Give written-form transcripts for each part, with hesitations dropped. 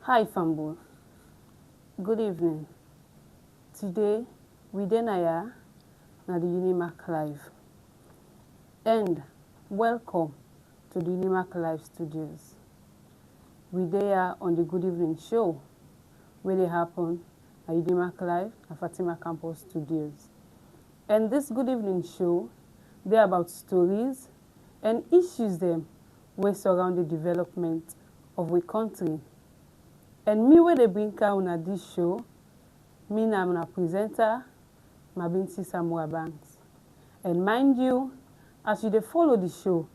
Hi Fambo, good evening. Today we denaya na the Unimak Live and welcome to the Unimak Live Studios. We there on the Good Evening Show where they happen at Unimak Live at Fatima Campus Studios. And this Good Evening Show, they're about stories and issues them wey surround the development of a country. And me wey dey bring una this show, me na una presenter, Mabinti Samuel Banks. And mind you, as you dey follow the show,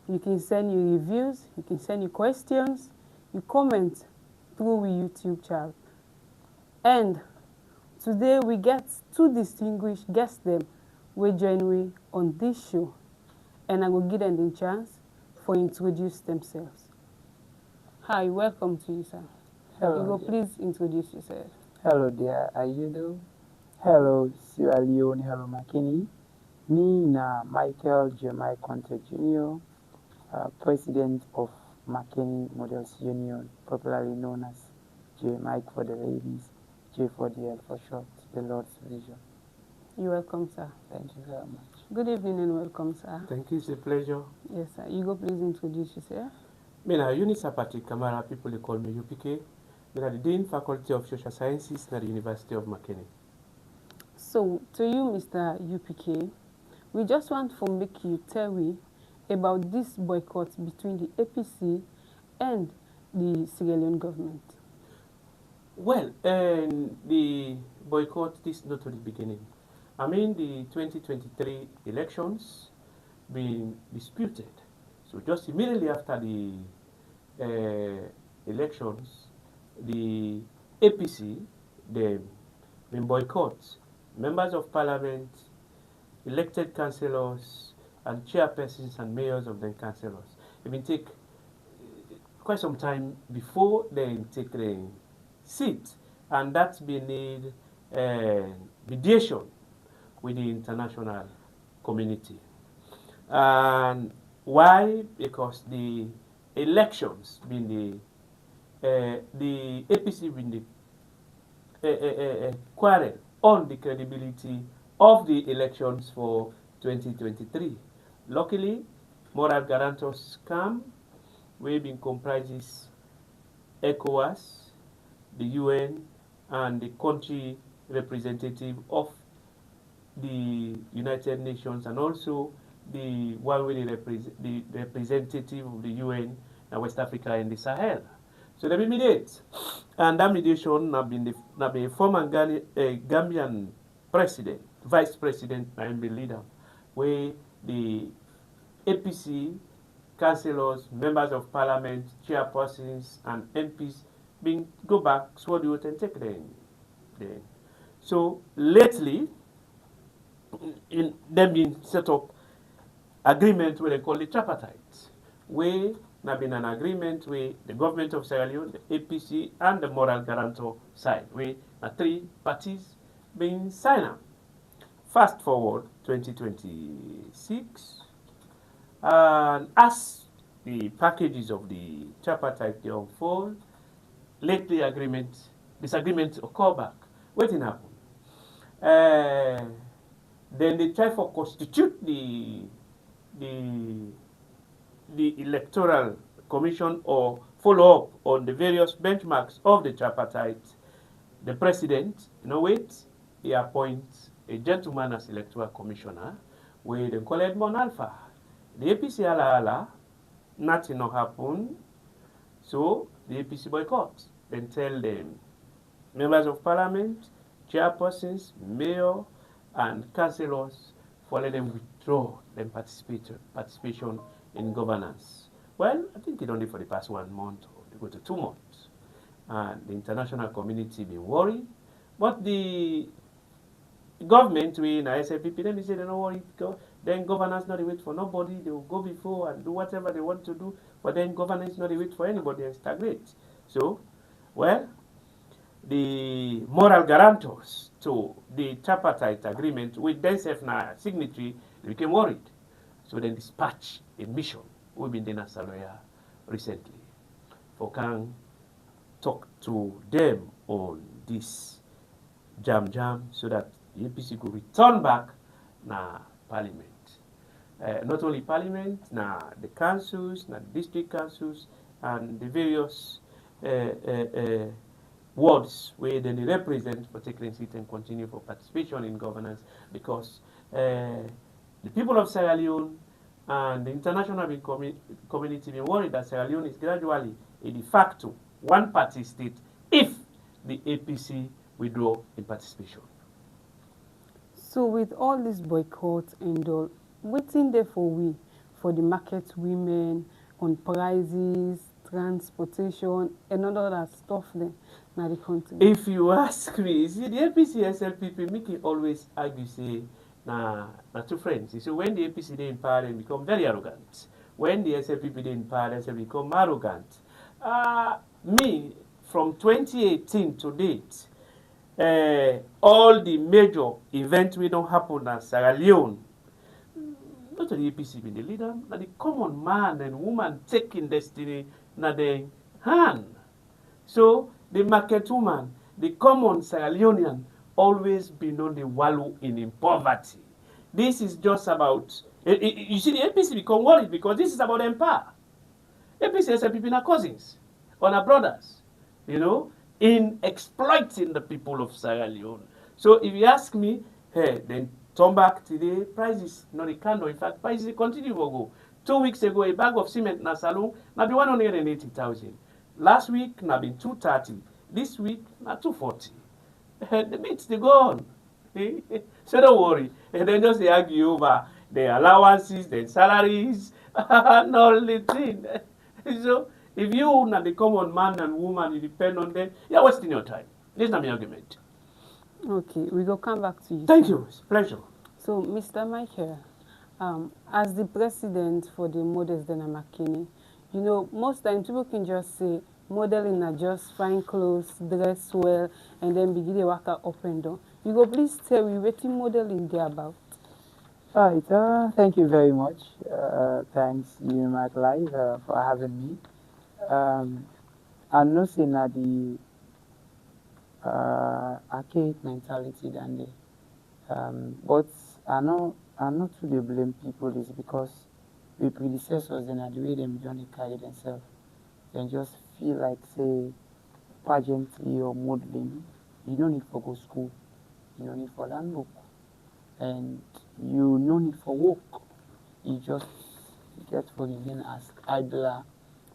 you can send your reviews, you can send your questions, you comment through we YouTube chat. And today we get two distinguished guests them wey join me on this show. And I will give them the chance for introduce themselves. Hi, welcome to you, sir. Hello. You go please introduce yourself. Hello there, how you do? Hello, Sierra Leone, hello McKinney. Me na Michael Jeremiah Conte Jr., President of McKinney Models Union, popularly known as J Mike for the ladies, J for the L for short, the Lord's vision. You're welcome, sir. Thank you very much. Good evening and welcome, sir. Thank you, it's a pleasure. Yes, sir. You go please introduce yourself. Me na Unisapati Kamara, people they call me UPK. Me na the Dean Faculty of Social Sciences at the University of McKinney. So, to you, Mr. UPK, we just want to make you tell me about this boycott between the APC and the Sierra Leone government. Well, the boycott is not to the beginning. I mean, the 2023 elections being disputed. So just immediately after the elections, the APC, they been boycott members of parliament, elected councillors, and chairpersons and mayors of the councillors. It will take quite some time before they take the seat, and that's been need mediation with the international community. And why? Because the elections been the APC been the quarrel on the credibility of the elections for 2023. Luckily, moral guarantors come, we been comprises ECOWAS, the UN, and the country representative of the United Nations, and also the one with the representative of the UN in West Africa and the Sahel. So they mediate, and that mediation have been the former Gambian president, vice president, and the leader, where the APC councillors, members of parliament, chairpersons, and MPs being go back, swore the oath and take them. So lately, in them being set up agreement where they call the tripartite, where there been an agreement with the government of Sierra Leone, the APC, and the moral guarantor side, where the three parties being signed up. Fast forward 2026, and as the packages of the tripartite they unfold, lately disagreements occur back. What did happen? Then they try to constitute the electoral commission or follow up on the various benchmarks of the tripartite. The president, he appoints a gentleman as electoral commissioner, where they call Edmond Alpha. The APC ala, nothing no happen, so the APC boycott. Then tell them members of parliament, chairpersons, mayor, and councillors for let them withdraw their participation in governance. Well, I think it only for the past 1 month or they go to 2 months. And the international community been worried. But the government, we in SFPP, then they say they don't worry. Then governance not wait for nobody. They will go before and do whatever they want to do. But then governance not wait for anybody and stagnate. So, well, the moral guarantors to the tripartite agreement with themselves now signatory, they became worried. So they dispatched a mission. We've been doing as a lawyer recently for can talk to them on this jam so that the APC could return back na parliament. Not only parliament, na the councils, na the district councils, and the various wards where they represent for taking seat and continue for participation in governance, because the people of Sierra Leone and the international community been worried that Sierra Leone is gradually a de facto one-party state if the APC withdraw in participation. So with all these boycotts and all, waiting there for the market women on prices, transportation, and all that stuff then, now the country. If you ask me, see, the APC SLPP make it always argue say na two friends. You see, when the APC they in power, they become very arrogant. When the SLPP they in power, they become arrogant. Me, from 2018 to date, all the major events we don't happen in Sierra Leone, not the APC be the leader, but the common man and woman taking destiny na their hand. So the market woman, the common Sierra Leonean, always been on the wallow in poverty. This is just about, you see, the APC become worried because this is about empire. APC and SLPP are cousins or are brothers, you know, in exploiting the people of Sierra Leone. So if you ask me, hey, then turn back today, prices not a candle. In fact, prices continue to go. 2 weeks ago, a bag of cement na salon na be 180,000. Last week na been 230. This week na 240. The meats they go on. So don't worry. And then just they argue over the allowances, the salaries, and all the thing. So if you na the common man and woman, you depend on them, you're wasting your time. This is not my argument. Okay, we will come back to you. Thank you. It's a pleasure. So, Mr. Michael, as the president for the Models Makini, you know, most times people can just say modeling are just fine clothes, dress well, and then begin to work up and down. You go please tell me what modeling they about. Right, thank you very much. Thanks, Unimak Live, for having me. I'm not saying that the archaic mentality than they, but I know not to they blame people is because the predecessors and the way them don't carry themselves, they just feel like say pageantry or modeling. You don't need for go school, you don't need for learn book, and you no need for work. You just get forgiven as idler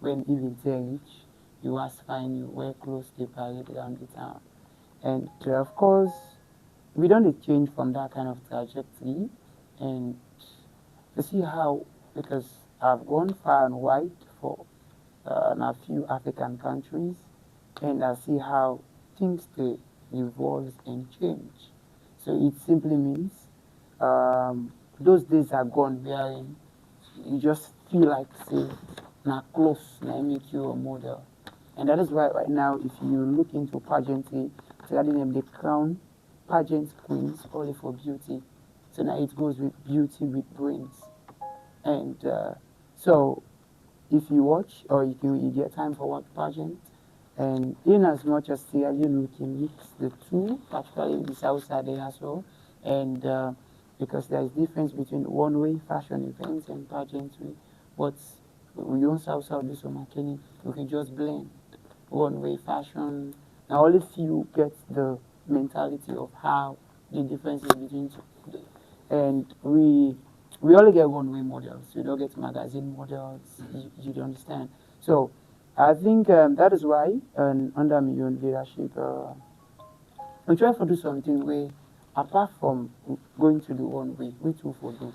when even they rich. You ask fine, you wear clothes, they parade around the town. And of course, we don't change from that kind of trajectory. And to see how, because I've gone far and wide for a few African countries, and I see how things they evolve and change. So it simply means those days are gone wherein you just feel like, say, now close, now make you a model. And that is why right now, if you look into pageantry, regarding them, they crown pageant queens only for beauty. So now it goes with beauty with brains. And so if you watch or if you get time for what pageant, and in as much as Sierra Leone, we can mix the two, particularly in the south side there as well. And because there is difference between one-way fashion events and pageantry, but we don't south do some marketing, we can just blend one-way fashion. Now only few get the mentality of how the differences between two. And we only get one-way models. We don't get magazine models. You don't understand. So I think that is why, under my own leadership, we try to do something where, apart from going to the one way, we too for do.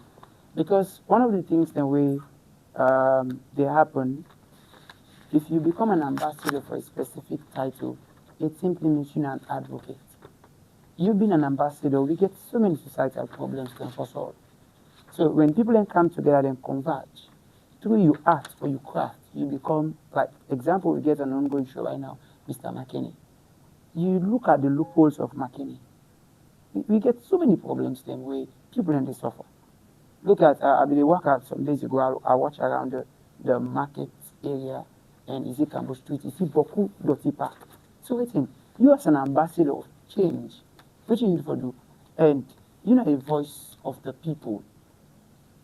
Because one of the things that way they happen, if you become an ambassador for a specific title, it simply means you're an advocate. You being an ambassador, we get so many societal problems to solve. So when people then come together and converge, through you art or you craft, you become, like, example, we get an ongoing show right now, Mr. McKinney. You look at the loopholes of McKinney. We get so many problems then where people then they suffer. Look at, I work out some days ago, I watch around the market area, and is it Cambo Street, is it Boku Doti Park. So waiting, you as an ambassador of change, what you need to do, and you know a voice of the people.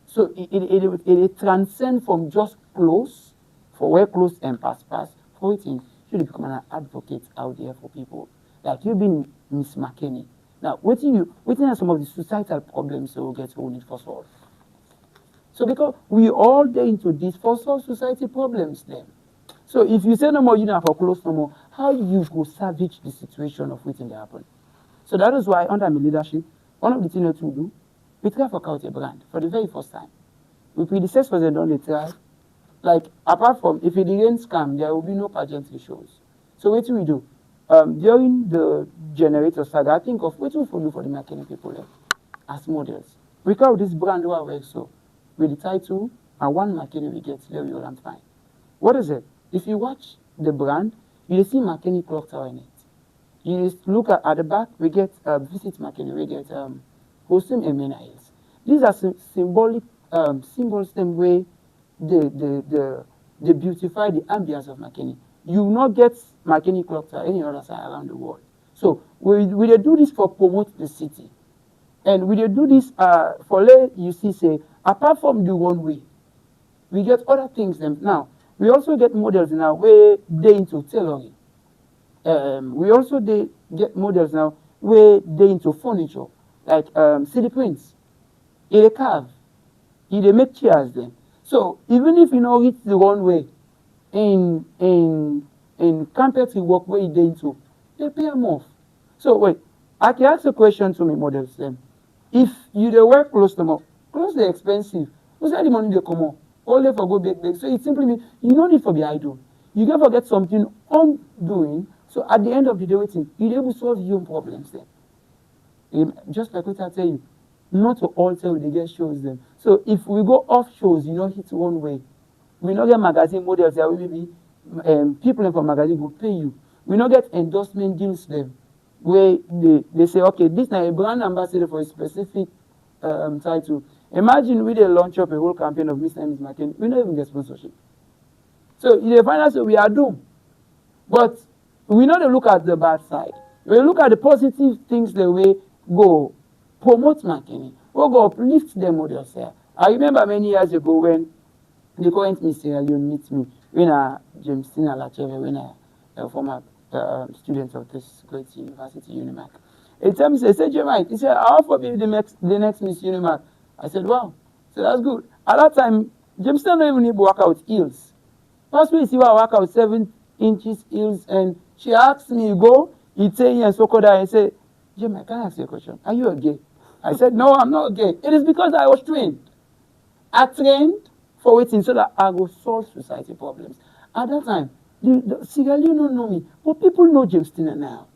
So it transcends from just close, for where close and pass, for waiting, you become an advocate out there for people. Like you've been Miss McKinney. Now, waiting are some of the societal problems that we get we need for solve. So because we all get into this for solve society problems then. So if you say no more, you know, for close no more, how you go savage the situation of waiting to happen? So that is why under my leadership, one of the things that we do, we try for out a brand for the very first time. We predecessors they don't try. Like apart from if it didn't scam, there will be no pageantry shows. So what do we do? During the generator saga, I think of what we do for the marketing people as models. We call this brand where we so with the title and one marketing we get there we all am fine. What is it? If you watch the brand, you see marketing clock tower in it. You just look at the back, we get visit marketing, we get hosting and hills. These are symbolic symbols them way they beautify the ambience of McKinney. You will not get McKinney clock tower any other side around the world. So we do this for promote the city. And we do this for let you see say apart from the one way, we get other things them now. We also get models now where they into tailoring. We also get models now where they into furniture, like city prints. They carve, they make chairs then. So even if you know it's the one way, in compared to work where they into, they pay them off. So wait, I can ask a question to my models then. If you the work close them up, close the expensive, who's the money they come up? All they for go big. So it simply means you don't need for be idle. You can forget something on doing. So at the end of the day, waiting, you're able to solve your own problems then. Just like what I tell you, not to alter they get shows them. So if we go off shows, you know, hit one way. We not get magazine models there. Maybe people from magazine will pay you. We not get endorsement deals them where they say, okay, this is a brand ambassador for a specific title. Imagine we they launch up a whole campaign of Miss Miss McKinney. We don't even get sponsorship. So in the final, so we are doomed. But we not look at the bad side. We look at the positive things the way go promote McKinney. We go uplift them models here. I remember many years ago when the current Miss Sierra Leone meet me when James Tina Lacheve, when a former student of this great university, Unimak. He told me, he said, Jeremiah, he said, I want to be the next Miss Unimak. I said, wow. So that's good. At that time, James Tina don't even need to work out heels. First we see her work out 7 inches heels, and she asked me, go, he say, and so could I say, Jeremiah, can I ask you a question? Are you a gay? I said, no, I'm not gay. It is because I was trained. I trained for waiting so that I will solve society problems. At that time, the Sierra Leone don't know me, but people know James Tina now.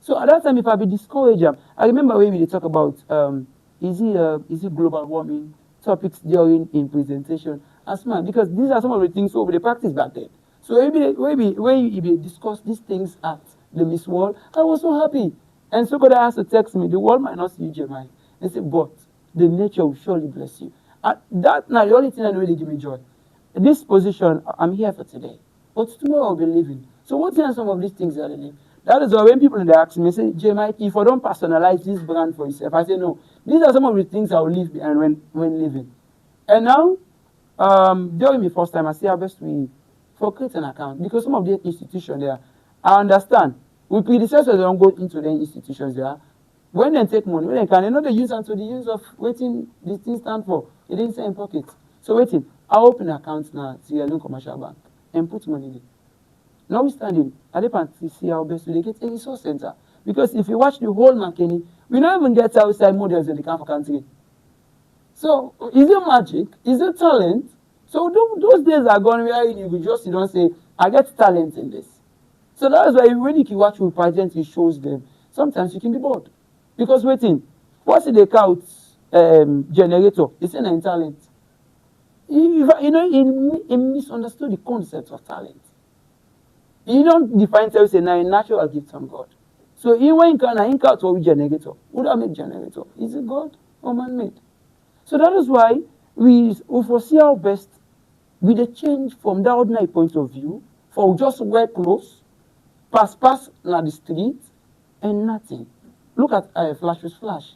So at that time, if I be discouraged, I remember when we talk about is it global warming topics during in presentation as man, because these are some of the things over the practice back then. So when you discuss these things at the Miss World, I was so happy. And so could I ask to text me, the world might not see you, Jeremiah. They say, but the nature will surely bless you. That now the only thing I know really give me joy. This position, I'm here for today. But tomorrow I'll be leaving. So what are some of these things that I live? That is why when people they ask me, say, Jeremiah, if I don't personalize this brand for yourself, I say no. These are some of the things I will leave behind when leaving. And now, during my first time, I see how best we for create an account because some of the institutions there, I understand. We predecessors don't go into the institutions there. When they take money, when they can, they know they use them to the use of waiting this thing stand for. It didn't say in pocket. So waiting, I open accounts now, Sierra Leone Commercial Bank, and put money there. Notwithstanding, I depend to see how best we get a resource center. Because if you watch the whole McKinney, we don't even get outside models in the country. So is it magic? Is it talent? So those days are gone where you don't say, I get talent in this. So that is why when you can watch with pageant, it shows them. Sometimes you can be bored. Because waiting, what's the count generator? It's an talent. You know, he misunderstood the concept of talent. You don't define self as a natural gift from God. So when you can out what generator, who do I make generator? Is it God or man-made? So that is why we foresee our best with a change from that ordinary point of view for just wear clothes, pass na the street, and nothing. Look at Flash.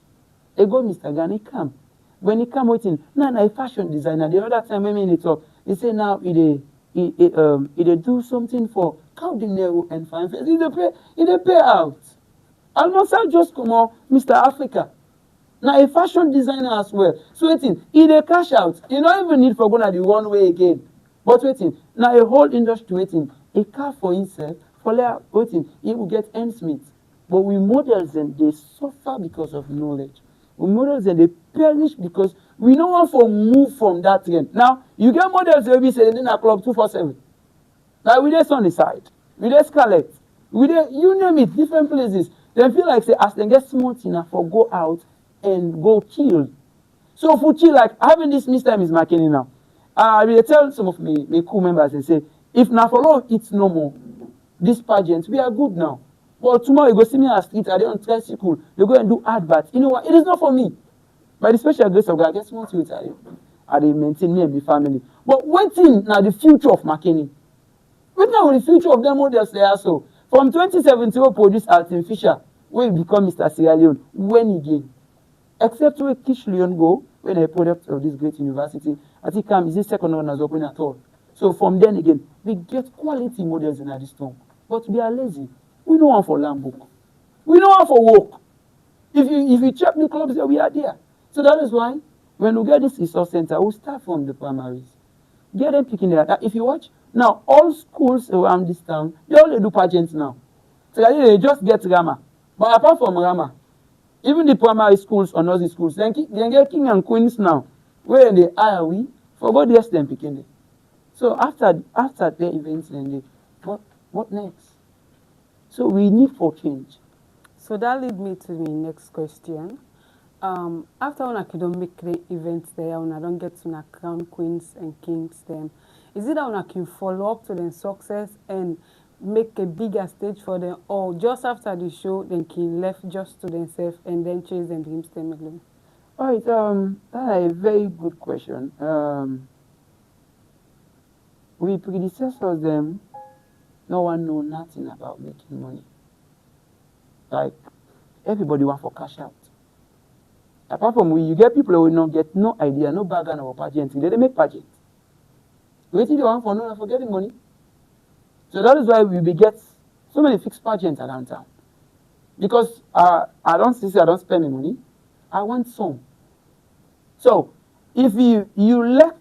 He go Mr. Ghana, he come. When he come waiting, now a fashion designer. The other time when he talk, he say now he do something for Cardinal and Fine Face. He dey pay out. Almost I just come out, Mr. Africa. Now a fashion designer as well. So waiting, he dey cash out. He don't even need for going the one way again. But waiting, now a whole industry waiting, a car for himself, for later waiting, he will get ends meet. But we models and they suffer because of knowledge. We models and they perish because we don't want to move from that trend. Now, you get models every say in a club 247. Now we dey on the side, we dey Scarlet, we dey you name it, different places. They feel like say as they get smart enough for go out and go chill. So for chill, like having this time is marketing now. I will tell some of my cool members and say, if na for long it's no more, this pageant, we are good now. But tomorrow you go see me on the street, I don't tricycle, they go and do adverts. You know what? It is not for me. By the special grace of God, I guess once you I maintain me and my family. But waiting now the future of marketing. Waiting now the future of them models there so. From 2017 we produce Alton Fisher, we become Mr. Sierra Leone. When again? Except where Kish Leon go, when a product of this great university, I think is this second one has opened at all. So from then again, we get quality models in this town. But we are lazy. We don't want for land book. We don't want for work. If you check the clubs there, we are there. So that is why when we get this resource center, we'll start from the primaries. Get them picking there. If you watch, now all schools around this town, they only do pageants now. So they just get grammar. But apart from grammar, even the primary schools or nursery schools, they get king and queens now. Where they are we? For God yes, them picking it. So after the events, then they, what next? So we need for change. So that leads me to the next question. After when I don't make the events there, when I don't get to crown queens and kings them, is it that when I can follow up to their success and make a bigger stage for them, or just after the show they can left just to themselves and then chase their dreams them alone? All right, that's a very good question. We predecessors them, no one know nothing about making money. Like everybody want for cash out. Apart from you get people who don't get no idea, no background about pageant. They make pageant. Waiting the one for no for getting money. So that is why we get so many fixed pageants around town. Because I don't spend my money. I want some. So if you lack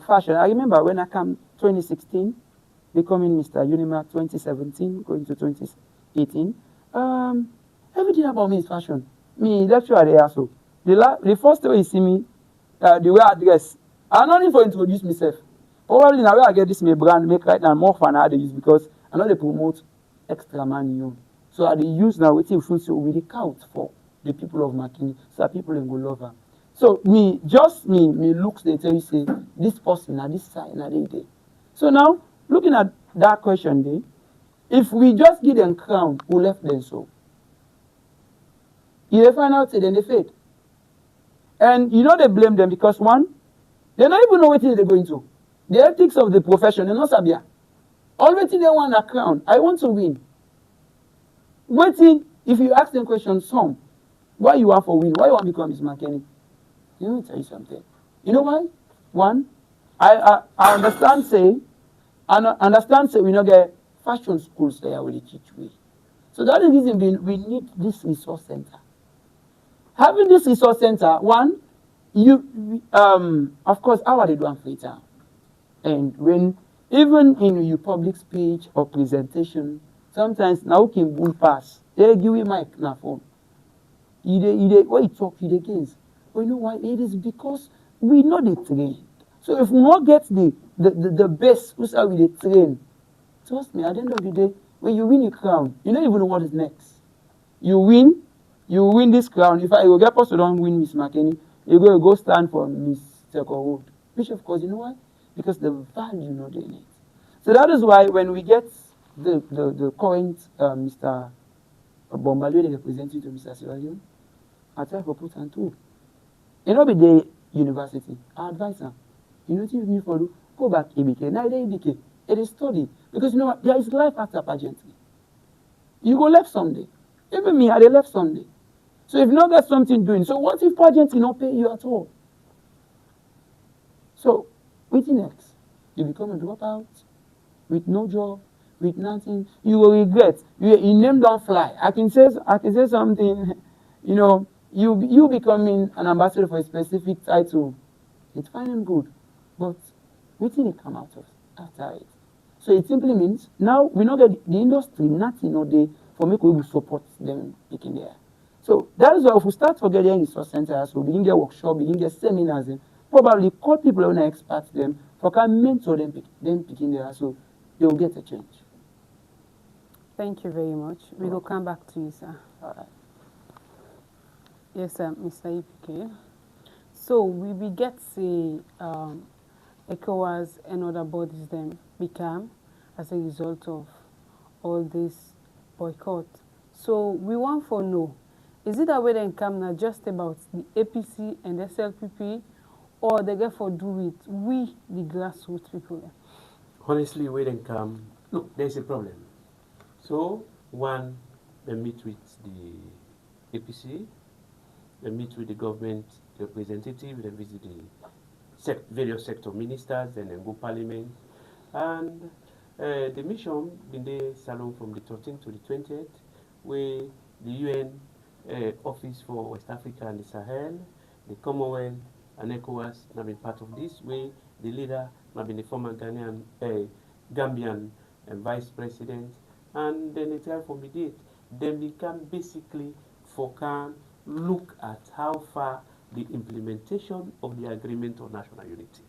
fashion, I remember when I came 2016, becoming Mr. Unimak 2017, going to 2018. Everything about me is fashion. Me lecturer there so. The first way you see me, the way I dress, I don't need to introduce myself. Probably now I get this my brand make right now more fun how they use because I know they promote extra money. So I they use now waiting full so we count for the people of Makini, so that people will go love her. So me looks they tell you say this person na this side na they. So now looking at that question there, if we just give them crown, who left them so? If they find out, then they fade. And you know they blame them because one, they don't even know what they're going to. The ethics of the profession, they're not sabia. Always they want a crown. I want to win. Waiting, if you ask them questions, some, why you want for win? Why you want to become Miss McKinney? Let me tell you something. You know why? One, I understand say we don't get fashion schools there will teach we. So that is the reason we need this resource center. Having this resource center, one, of course, how are they doing later? And when even in your public speech or presentation, sometimes now can boom pass. They give you mic na phone. When you talk, you against. But you know why? It is because we know the train. So if we not get the best, who's how we the train. Trust me, at the end of the day, when you win a crown, you don't even know what is next. You win this crown. If I will get person don't win Miss McKinney, you go stand for Miss Teko Road. Which of course, you know why? Because the value not in it. So that is why when we get the current Mr. Bombalue they represent you to Mr. Sierra Leone, I try to put on two. You know, be the university. I advise her. You know what you need for do? Go back ABK. Now they ABK. it is study. Because you know what? There is life after pageantry. You go left someday. Even me, I dey left someday. So if you not get something doing, so what if pageantry not pay you at all? So, wetin next? You become a dropout with no job, with nothing. You will regret. Your name don't fly. I can say something. You know, you becoming an ambassador for a specific title. It's fine and good, but wetin dey come out of after it? So it simply means now we not get the industry nothing no dey for make we will support them picking there. So that is why if we start for getting resource centers, we begin get workshop, begin get seminars, probably call people who are experts them for can mentor them picking there, so they will get a change. Thank you very much. We will come back to you, sir. All right. Yes, sir, Mr. EPK. So we will get the ECOWAS and other bodies then become as a result of all this boycott. So we want for know, is it that way then come now just about the APC and SLPP, or they get for do it we the grassroots people? Honestly, where they come, look, there's a problem. So one, they meet with the APC, they meet with the government representative, they visit the various sector ministers, and then go parliament. And the mission been there salon from the 13th to the 20th, where the UN Office for West Africa and the Sahel, the Commonwealth and ECOWAS have been part of this, where the leader have been the former Gambian vice president, and then they try for mediate. Then we can basically look at how far the implementation of the agreement on national unity,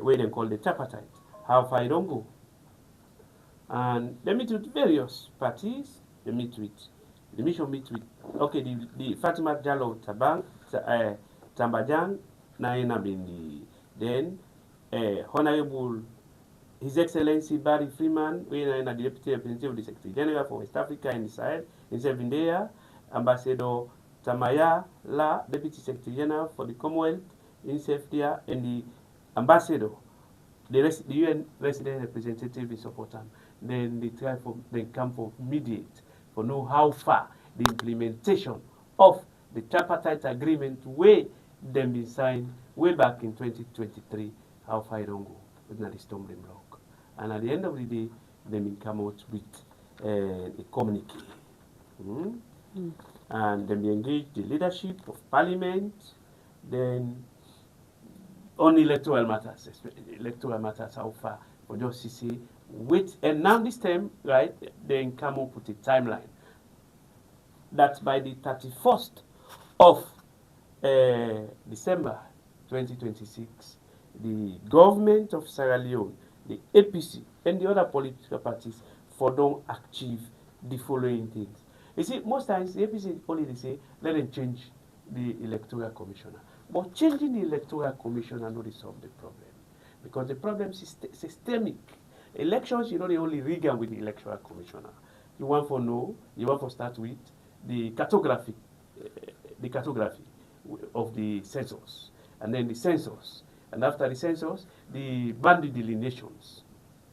where they call the tripartite, how far it don't go. And they meet with various parties. They meet with the mission meet with the Fatima Jallow Tambajang, Naina Bindi, then Honorable His Excellency Barry Freeman, we are the Deputy Representative of the Secretary General for West Africa and Israel, in Sevindea, Ambassador Tamaya La, Deputy Secretary General for the Commonwealth in Sevindea, and the Ambassador, the UN Resident Representative in support them. Then they come for mediate, for know how far the implementation of the tripartite agreement where them been signed way back in 2023, how far it don't go within the stumbling block. And at the end of the day, they will come out with a communique. And then we engage the leadership of parliament, then on electoral matters, how far, for just to see, wait, and now this time, right, they come up with a timeline that by the 31st of December 2026, the government of Sierra Leone, the APC, and the other political parties for don't achieve the following things. You see, most times the APC only they say, let them change the electoral commissioner. But changing the electoral commissioner not resolve the problem. Because the problem is systemic. Elections, you know, they only rig with the electoral commissioner. You want to start with the cartography of the census, and then the census, and after the census, the boundary delineations,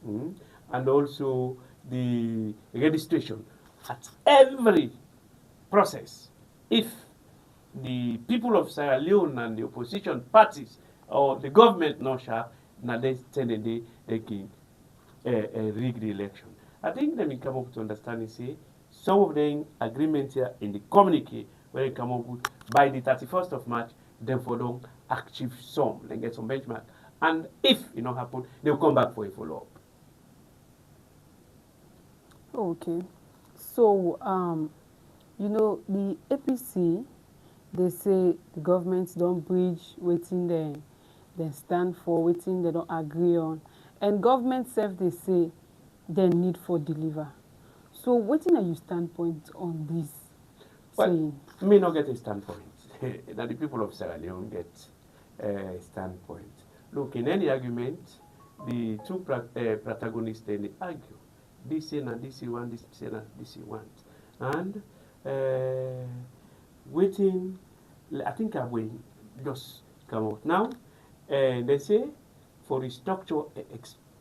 and also the registration. At every process, if the people of Sierra Leone and the opposition parties or the government not sharp, now they can rig the election. I think they will come up to understanding, say, some of the agreements here in the communique where they come up with by the 31st of March, then for them achieve some, they get some benchmark. And if it not happen, they'll come back for a follow-up. Okay. So, you know, the APC, they say the government don't bridge waiting they stand for, waiting they don't agree on. And government self, they say they need for deliver. So, waiting are your standpoint on this? Well, saying? may not get a standpoint. That the people of Sierra Leone get a standpoint. Look, in any argument, the two protagonists they argue. This say and this one, this say and this one. And waiting, I think I will just come out now. They say for restructure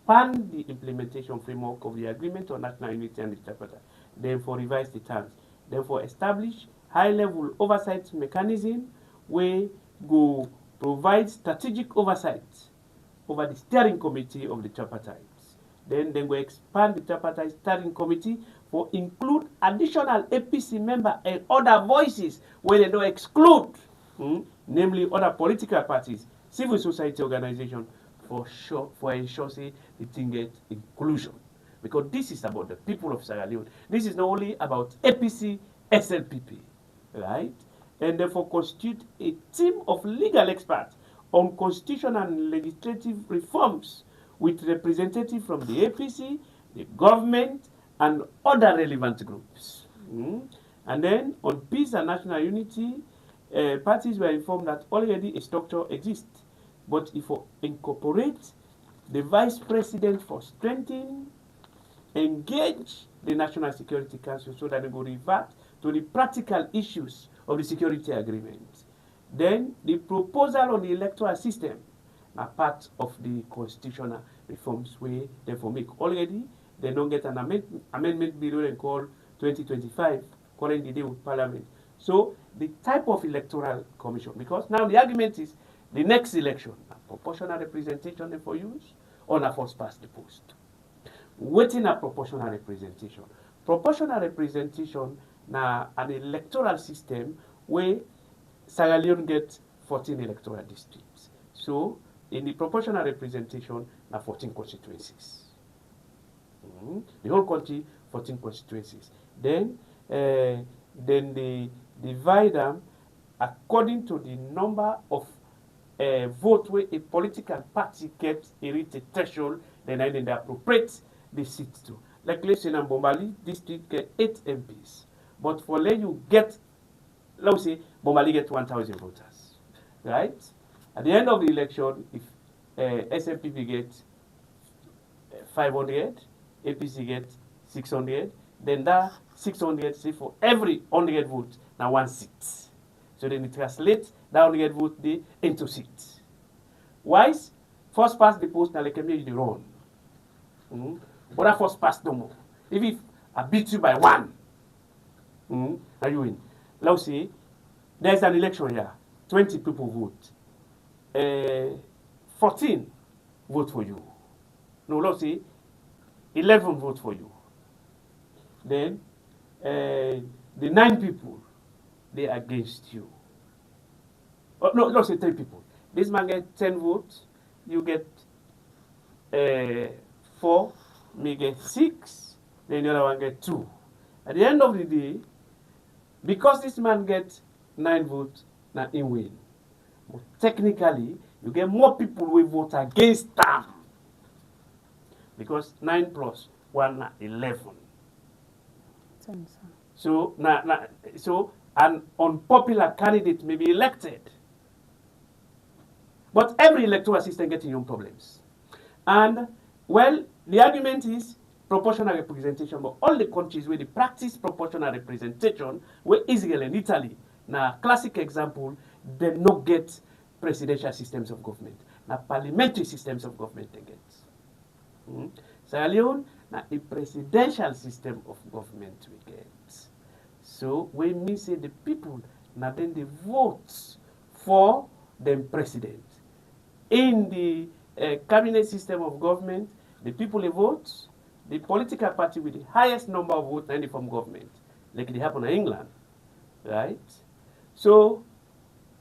expand the implementation framework of the Agreement on National Unity and the Tripartite, then for revise the terms, then for establish high-level oversight mechanism where go provide strategic oversight over the steering committee of the tripartites. Then they will expand the tripartite steering committee for include additional APC member and other voices where they don't exclude, namely other political parties, civil society organization, for ensure say the thing get inclusion. Because this is about the people of Sierra Leone. This is not only about APC, SLPP, right? And therefore constitute a team of legal experts on constitutional and legislative reforms with representatives from the APC, the government, and other relevant groups. And then on peace and national unity, parties were informed that already a structure exists, but if we incorporate the vice president for strengthening, engage the National Security Council so that they will revert to the practical issues of the security agreement. Then the proposal on the electoral system are part of the constitutional reforms we therefore make. Already, they don't get an amendment bill and call 2025, current the day with Parliament. So the type of electoral commission, because now the argument is the next election, proportional representation for use or a first past the post. Waiting a proportional representation. Proportional representation na an electoral system where Sierra Leone gets 14 electoral districts. So in the proportional representation, na 14 constituencies. The whole country, 14 constituencies. Then they divide them according to the number of vote where a political party gets a reach threshold, then they appropriate the seats to. Like let's say in Bombali district get 8 MPs. But for let you get, let's say Bombali get 1,000 voters, right? At the end of the election, if SMPP gets 500, APC gets 600, then that 600, say for every 100 vote, now 1 seat. So then it translates that 100 vote into seats. Wise, first past the post, now they can make the run. But that first past no more. If I beat you by 1, now you win. Let's say there's an election here, 20 people vote. 14 vote for you. No, let's say 11 vote for you. Then the 9 people, they against you. Oh, no, let's say 10 people. This man get 10 votes, you get 4, me get 6, then the other one get 2. At the end of the day, because this man gets 9 votes, now he win. But technically, you get more people who vote against them. Because 9 plus 1 na 11. So an unpopular candidate may be elected. But every electoral system gets its own problems. And, well, the argument is proportional representation, but all the countries where they practice proportional representation, where Israel and Italy, now classic example, they not get presidential systems of government. Now parliamentary systems of government they get. Sierra Leone, now a presidential system of government we get. So when we say the people, now then they vote for the president. In the cabinet system of government, the people they vote, the political party with the highest number of votes in the form government, like it happened in England, right? So,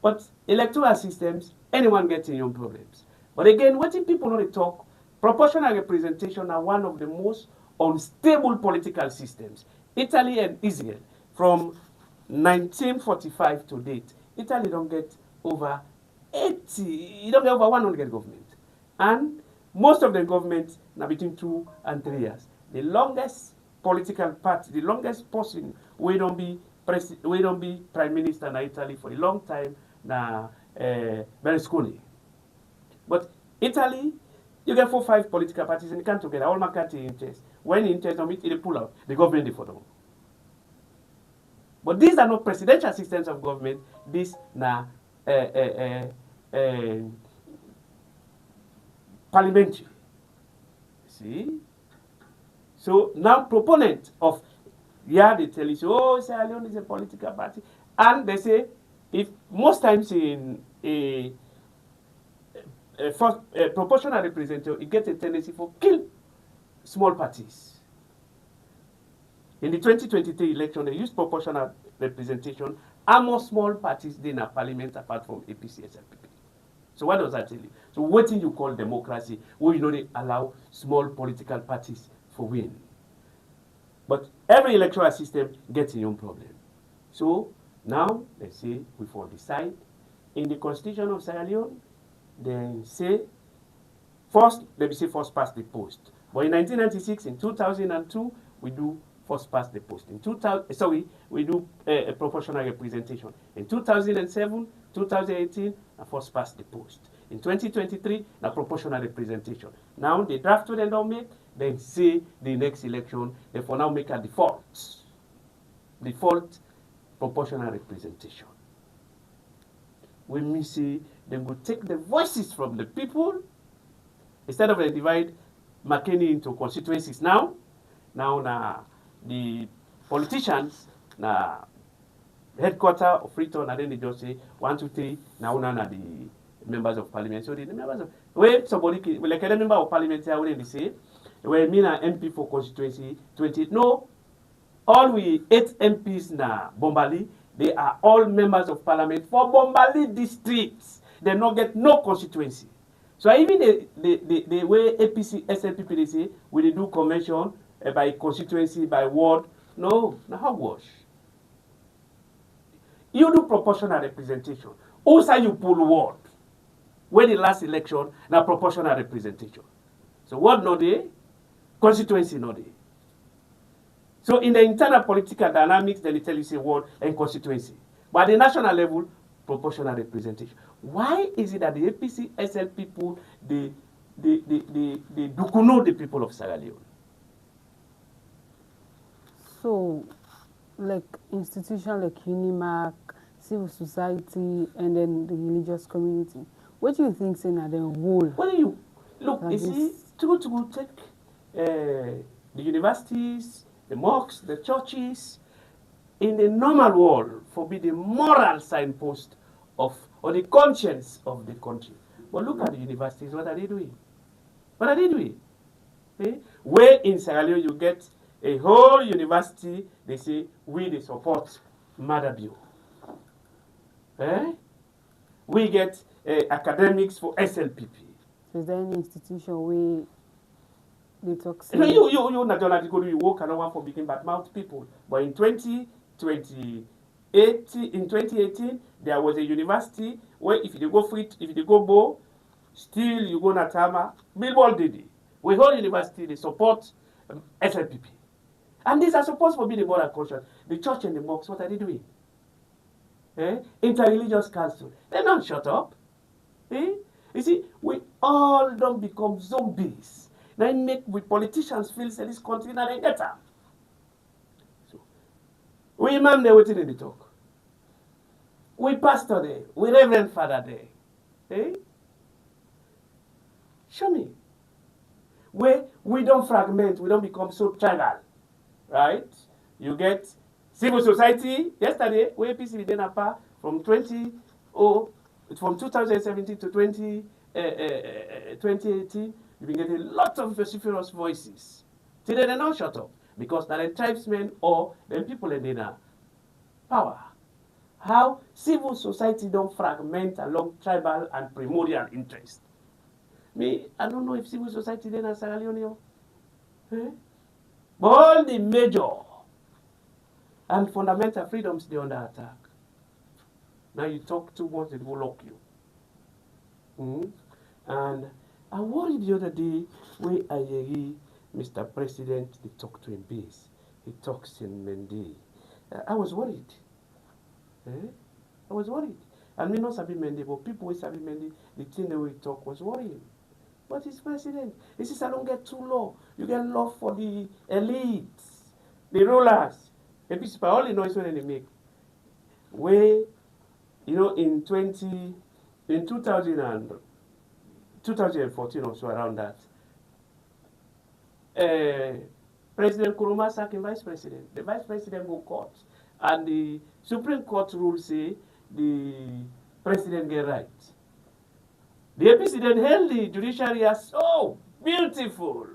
but electoral systems, anyone gets in your problems. But again, what if people don't talk, proportional representation are one of the most unstable political systems. Italy and Israel, from 1945 to date, Italy don't get over 80, you don't get over 100 government. And most of the governments now between 2 and 3 years. The longest political party, the longest person we don't be prime minister in Italy for a long time now Berlusconi. But Italy, you get 4 or 5 political parties and they come together, all marketing interests. When the interests don't meet, they pull out. The government they for them. But these are not presidential systems of government. These now parliamentary. See? So now proponent of, yeah, they tell you, oh, Sierra Leone is a political party. And they say, if most times in a proportional representative, it gets a tendency for kill small parties. In the 2023 election, they used proportional representation. More small parties in a parliament apart from APC, SLPP. So what does that tell you? So what thing you call democracy, where you know they allow small political parties for win. But every electoral system gets its own problem. So now, let's say we for decide in the constitution of Sierra Leone, they say first, let me say first past the post. But in 1996, in 2002, we do first past the post. In 2000, sorry, we do a proportional representation. In 2007, 2018, a first past the post. In 2023, a proportional representation. Now the draft they don't make, then say the next election, they for now make a default proportional representation. When we say they go take the voices from the people, instead of a divide McKinney into constituencies now the politicians, headquarters of Freetown, and then they just say 1, 2, 3, now the members of parliament. So the members of, where somebody, like a member of parliament here, when they say, where me an MP for constituency 20, no, all we 8 MPs na Bombali, they are all members of parliament for Bombali districts. They not get no constituency. So even the way APC, SLPP, they say, we they do convention by constituency, by ward. No, now how wash? You do proportional representation. Also you pull ward. When the last election, now proportional representation. So ward no day, constituency no day. So in the internal political dynamics, then they tell you say ward and constituency. But at the national level, proportional representation. Why is it that the APC, SL people, they do know the people of Sierra Leone? So, like institutions like Unimak, civil society, and then the religious community, what do you think say na the role? What do you look? You see, to take the universities, the mosques, the churches, in the normal world, for be the moral signpost of or the conscience of the country. But look at the universities. What are they doing? What are they doing? Eh? Where in Sierra Leone you get a whole university, they say, we they support Madabio. Eh? We get academics for SLPP. So is there any institution where they talk? You know, you not you work and one for begin bad mouth people. But in 2018, there was a university where if you go free, if you go Bo, still you go Natama, Billboard Didi. We whole university they support SLPP. And these are supposed to be the moral conscience. The church and the mosques, what are they doing? Eh? Interreligious council. They don't shut up. Eh? You see, we all don't become zombies. Now make we politicians feel that this country now they get up. So we imam there waiting in the talk. We pastor there, we reverend father there. Eh? Show me. Where we don't fragment, we don't become so tribal. Right? You get civil society. Yesterday, we APC then apart from 2017 to 2018, you've been getting lots of vociferous voices. Today they're not shut up because they're the tribesmen or the people in their power. How civil society don't fragment along tribal and primordial interest. Me, I don't know if civil society then has Sierra Leone. Eh? But all the major and fundamental freedoms, they're under attack. Now you talk too much, they will lock you. And I worried the other day when I hear Mr. President, they talk to him base. He talks in Mendy. I was worried. I was worried. And me not Sabi Mendy, but people who Sabi Mendy, the thing that we talk was worrying. But he's president. He says, I don't get too low. You get love for the elites, the rulers. And people, all the noise when they make. Where, you know, in 2014 or so, around that, President Kuruma sacking vice president. The vice president go court. And the Supreme Court rule say the president get right. The APC then held the judiciary as so beautiful.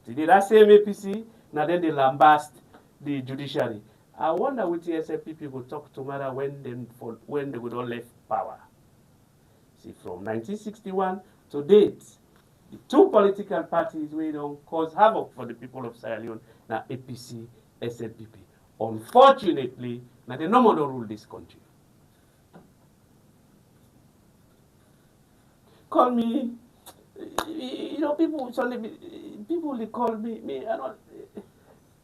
Today that same APC, now then they lambast the judiciary. I wonder which SFP people talk tomorrow when they would all left power. See, from 1961 to date, the two political parties we don't cause havoc for the people of Sierra Leone, now APC, SLPP. Unfortunately, now they no more rule this country. Call me, you know, people they call me, I don't,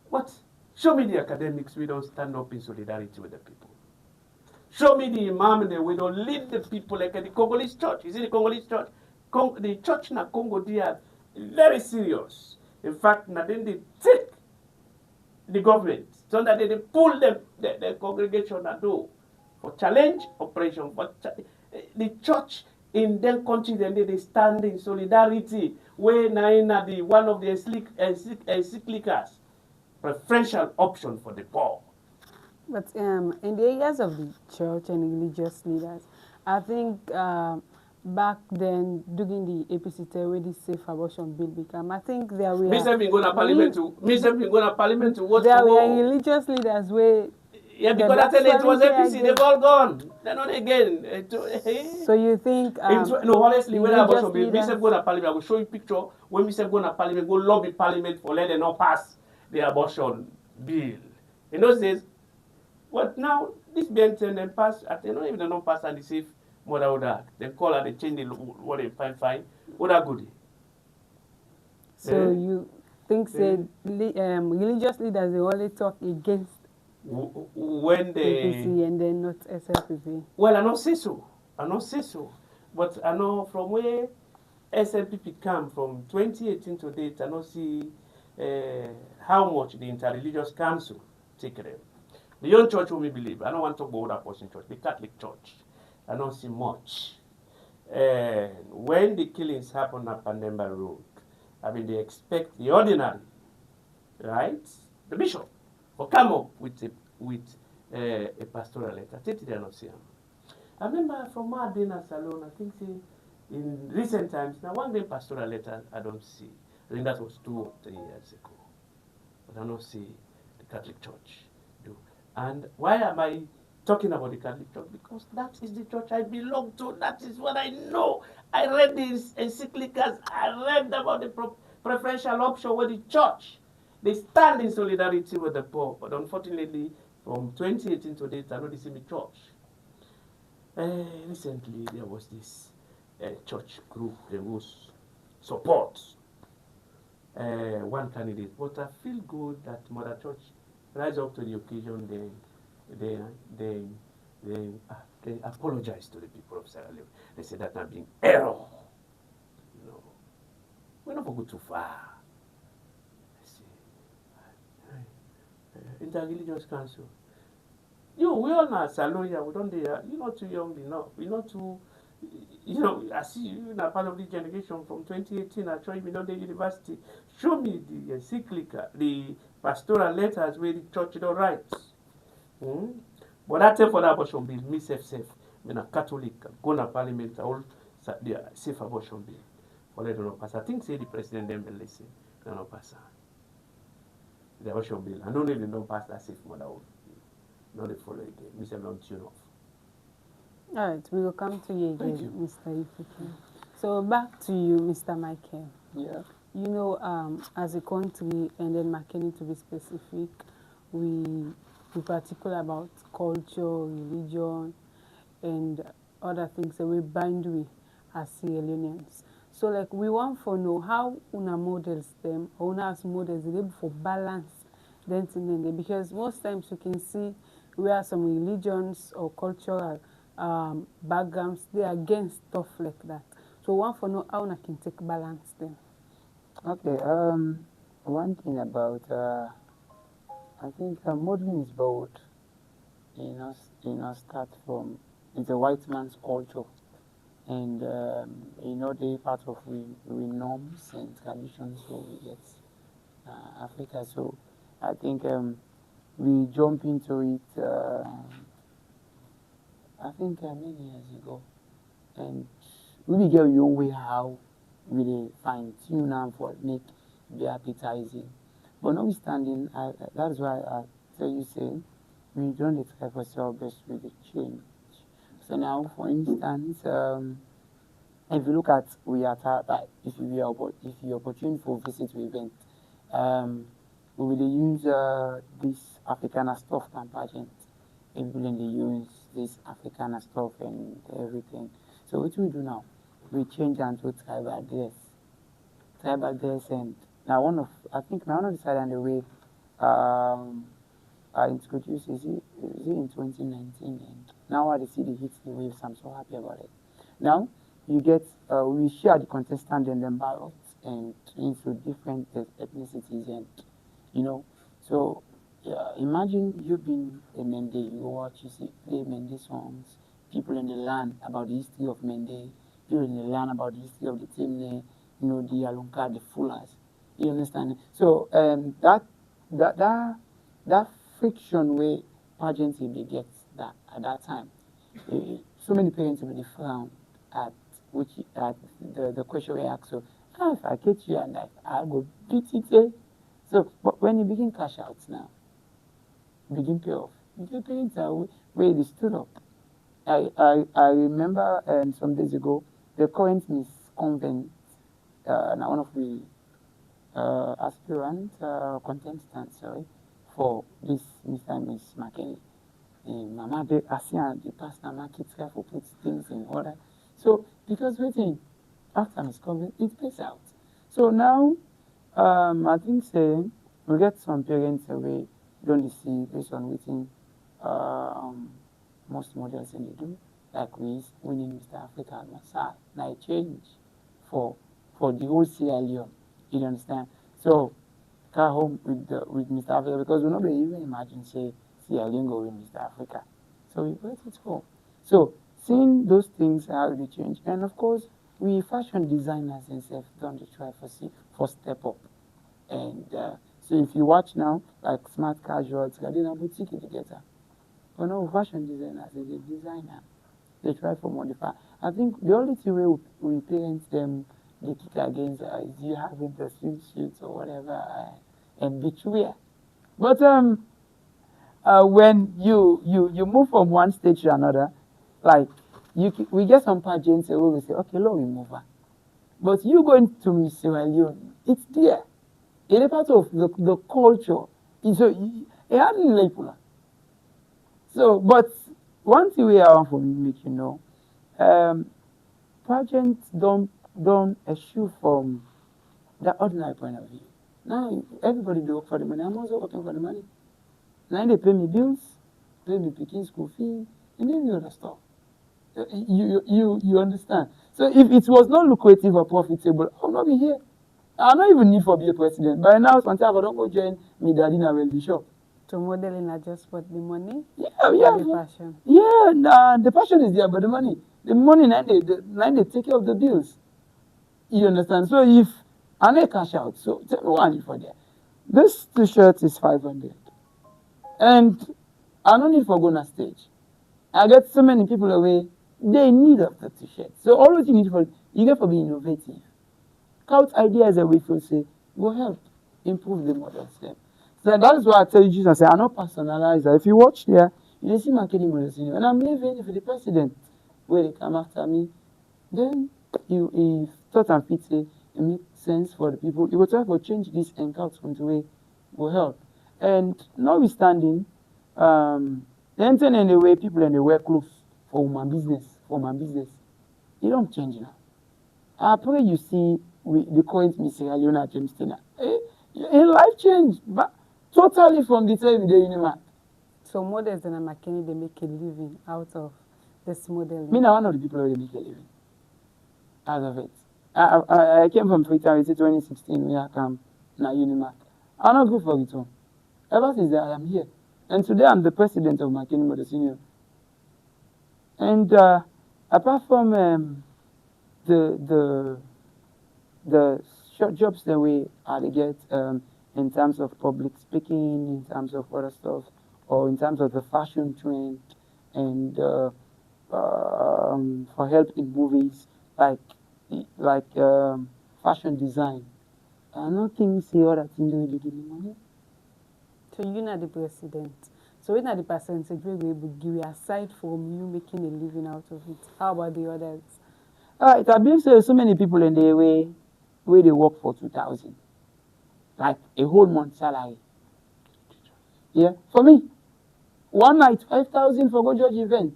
what? Show me the academics, we don't stand up in solidarity with the people. Show me the imam that we don't lead the people like the Congolese church. You see the Congolese church? The church in Congo, they are very serious. In fact, now then they take the government so that they pull them, the congregation and do for challenge operation. But the church in their country, then they stand in solidarity. Where now the one of the encyclicals, preferential option for the poor. But in the areas of the church and religious leaders, I think back then, during the APC time, when the safe abortion bill became, I think there were... Me say me go to parliament to vote there for were religious leaders where... Yeah, because that time it was APC, they've all gone. They're not again. So you think... no, honestly, when abortion bill, me leaders... say go to parliament, I will show you picture. When me say go to parliament, go lobby parliament for let them not pass the abortion bill. In those days, but now, this BN10 then pass, they don't even know pass and the safe motherhood act. They call and they change the what they fine. What are goodie? So you think religious leaders, they only talk against when they APC and then not SLPP? Well, I don't say so. But I know from where SLPP come from 2018 to date, I don't see how much the Interreligious Council take them. The young church who we believe, I don't want to talk about that person church, the Catholic Church, I don't see much. When the killings happen at Pandemba Road, I mean, they expect the ordinary, right? The bishop will come up with a pastoral letter. They not see him. I remember from my dinner salon, I think in recent times, now one day pastoral letter I don't see. I think that was 2 or 3 years ago. But I don't see the Catholic Church do. And why am I talking about the Catholic Church? Because that is the church I belong to. That is what I know. I read these encyclicals. I read about the preferential option with the church. They stand in solidarity with the poor. But unfortunately, from 2018 to date, I know this in the church. Recently, there was this church group that was support one candidate. But I feel good that Mother Church rise up to the occasion. They apologize to the people of Sierra Leone. They say that I'm being error. You know, we're not going to go too far. Interreligious Council. We all know Saloya, we don't you're not too young enough. We're not too, I see you in a part of this generation from 2018. I show you the university. Show me the encyclical, the pastoral letters where the church writes. But that time for the abortion bill, me safe. I'm a Catholic, go to parliament, all the safe abortion bill. For let them pass. I think say the president then will listen. They don't pass. The abortion bill. I don't know if they don't pass that safe motherhood. Not the follow again. Mr. Don't tune off. All right, we will come to you again, Mr. Ifeke. So back to you, Mr. Michael. Yeah. You know, as a country, and then Makeni to be specific, we particular about culture, religion, and other things that we bind with as Sierra Leoneans. So, like, we want to know how una models them, or una as models, they able for balance them thing, because most times you can see where some religions or cultural backgrounds, they are against stuff like that. So, we want to know how una can take balance them. Okay, one thing about, I think modeling is both, start from, it's a white man's culture. And, they part of we norms and traditions, so we get Africa. So I think we jump into it. I think many years ago, and we get your own way how we dey fine tune am for make be appetizing. But notwithstanding, that is why I tell you say we don't dey try for say our best with the change. So now, for instance, if you look at we are like if you opportunity for visit to event, we will use this Africana stuff and pageant. People in the use this Africana stuff and everything. So what we do now? We change am to tribal dress. Tribal dress and now I think now one of the side and the way I introduced is it in 2019 and now I see the hit the waves. I'm so happy about it. Now you get we share the contestant and then ballots and into different ethnicities and you know so yeah, imagine you being a Mende, you watch, you see play Mende songs, people in the land about the history of Mende, people in the land about the history of the Timne, the Alunka, the Fullers. You understand? So that friction way pageantry they get that at that time. So many parents will frown at the question we ask so if I catch you and I go beat it. So but when you begin cash out now, begin pay off. The parents are where they stood up. I remember some days ago the current Miss Convent, now one of the aspirant contestants, sorry, for this Mr. and Miss McKinney. Mama, I see the pastor market for put things in order. So because waiting after Miss Convent, it pays out. So now I think say we get some parents away don't see based on waiting most models in they do, like we winning Mr. Africa and Massa. Now change for the whole Sierra Leone. You understand? So car home with Mr. Africa because we nobody even imagine say Sierra Leone go with Mr. Africa. So we brought it home. So seeing those things how they change, and of course we fashion designers and stuff don't try for step up. And so if you watch now, like smart casuals, they are boutique together. But no fashion designers, they designer. They try for modify. I think the only thing we parents them they kick against is you having the swimsuits or whatever and beach wear. But when you move from one stage to another, like we get some pageants where we say, okay, let me move on. But you going to Sierra Leone, it's there. It's a part of the culture. It's a hardly label. So, but one thing we I want for make you know, pageants don't eschew from the ordinary point of view. Now everybody do work for the money. I'm also working for the money. Now they pay me bills, pay me picking school fee, and then the other stuff. You understand? So if it was not lucrative or profitable, I'll not be here. I don't even need for be a president. By now, sometimes I don't go join me daddy now will be sure. So modeling not just for the money, Yeah, the passion. Yeah, nah, the passion is there, but the money now they take care of the bills. You understand? So if I need cash out, so tell me what I need for there. This T-shirt is 500, and I don't need for going on stage. I get so many people away. They need of the T-shirt. So all you need for you get for being innovative. Couch ideas that we feel say will help improve the models them. So that is why I tell you, Jesus, I not personalize that. If you watch there, you see marketing models in you. And I'm leaving for the president where they come after me. Then if thought and fit say it makes sense for the people, you will try to change this and couch into way will help. And notwithstanding, the internet in the way people in the wear clothes for human business, you don't change now. I pray you see the current Miss Sierra Leone James Tina. Life changed, but totally from the time the Unimak. So models in McKinney they make a living out of this modeling. Me now one of the people who make a living out of it. I came from Twitter in 2016 when I came na Unimak. I'm not good for it all. Ever since that I am here. And today I'm the president of McKinney Models Union. And apart from the short jobs that we are to get in terms of public speaking, in terms of other stuff, or in terms of the fashion trend, and for help in movies like fashion design. I don't think see other things wey dey give me money. So you na the president. So what are the percentage we will give you aside from you making a living out of it? How about the others? I believe so many people in the way where they work for 2,000, like a whole month salary. Yeah, for me, one night 5,000 for go judge event.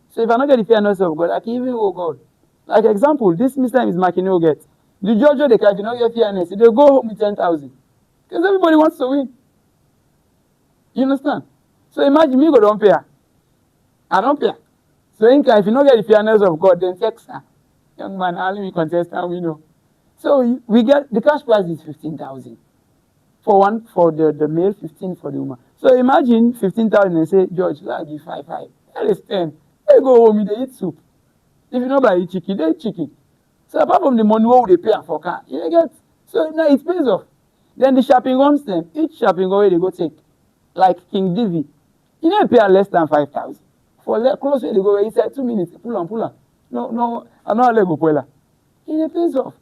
So if I not get the fairness of God, I can even go God. Like example, this Mr. and Miss Makino get the judge of the car. If you not get fairness, they go home with 10,000 because everybody wants to win. You understand? So imagine me go don't pay. I don't pay. So if you not get the fairness of God, then text her. Young man, only me contest and we know. So we get the cash prize is 15,000 for the male, 15 for the woman. So imagine 15,000 and say, George, I give 5. That is 10. They go home, they eat soup. If you know buy eat chicken, they eat chicken. So apart from the money what they pay for car, you get. So now it pays off. Then the shopping runs them. Each shopping go where they go take, like King Divi, you don't pay less than 5,000. For close where they go, he said 2 minutes, pull on. No, I'm not let go pull. It pays off.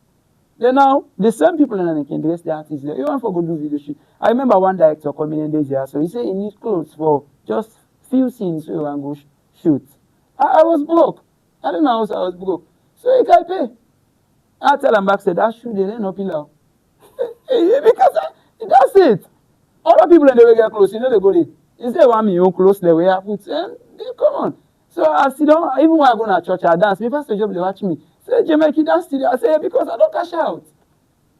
Then now, the same people in the can dress the artists. You want for go do video shoot. I remember one director coming in this year, so he said he needs clothes for just few scenes so you can go shoot. I was broke. I don't know how I was broke. So he can pay. I tell him back, said, that shoot, they ain't no pillow. Because that's it. Other people in the way get clothes, you know they go there. Instead of one million clothes, the way I put, and they come on. So I sit down, even when I go to church, I dance. My pastor job, they watch me. Say, Jamaica, dance today. I say, because I don't cash out.